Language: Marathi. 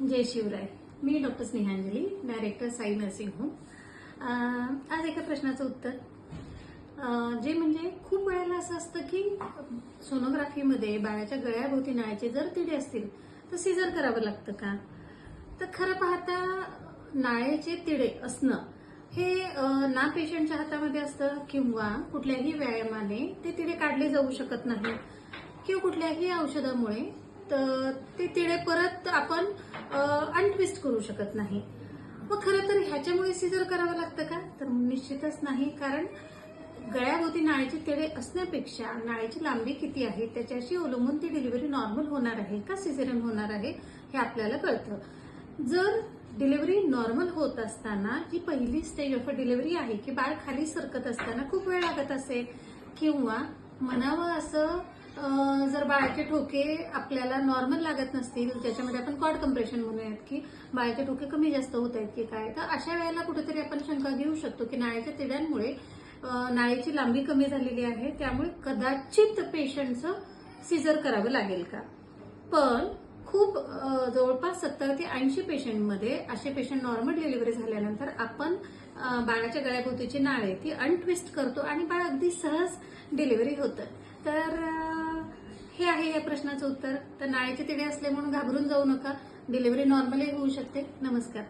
जय शिवराय. मी doctor Snehanjali, director Sai nursing home. आज एका प्रश्नाचं उत्तर जे म्हणजे खूप वेळेला असं असतं की सोनोग्राफीमध्ये बाळाच्या गळ्याभोवती नाळाचे जर तिडे असतील तर सिझर करावं लागतं का? तर खरं पाहता नाळेचे तिडे असणं हे ना पेशंटच्या हातामध्ये असतं किंवा कुठल्याही व्यायामाने ते तिडे काढले जाऊ शकत नाही किंवा कुठल्याही औषधामुळे तर ते तिडे परत आपण अनट्विस्ट करू शकत नाही. मग खरं तर ह्याच्यामुळे सिझर करावं लागतं का? तर निश्चितच नाही. कारण गळ्याभोवती नाळीचे तिडे असण्यापेक्षा नाळीची लांबी किती आहे त्याच्याशी अवलंबून ती डिलिव्हरी नॉर्मल होणार आहे का सिझेरियन होणार आहे हे आपल्याला कळतं. जर डिलिव्हरी नॉर्मल होत असताना जी पहिली स्टेज ऑफ अ डिलिव्हरी आहे की बाळ खाली सरकत असताना खूप वेळ लागत असेल किंवा म्हणावं असं जर बाळाचे ठोके आपल्याला नॉर्मल लागत नसतील ज्याच्यामध्ये आपण कॉर्ड कम्प्रेशन म्हणूयात की बाळाचे ठोके कमी जास्त होत आहेत की काय, तर अशा वेळेला कुठेतरी आपण शंका घेऊ शकतो की नाळीच्या तिड्यांमुळे नाळीची लांबी कमी झालेली आहे, त्यामुळे कदाचित पेशंटचं सिझर करावं लागेल का. पण खूप जवळपास 70 ते 80 पेशंटमध्ये असे पेशंट नॉर्मल डिलिव्हरी झाल्यानंतर आपण बाळाच्या गळ्याभोवतीची नाळ आहे ती अनट्विस्ट करतो आणि बाळ अगदी सहज डिलिव्हरी होतं. तर हे आहे या प्रश्नाचं उत्तर. तर नाळीचे तिडे असले म्हणून घाबरून जाऊ नका, डिलिव्हरी नॉर्मलही होऊ शकते. नमस्कार.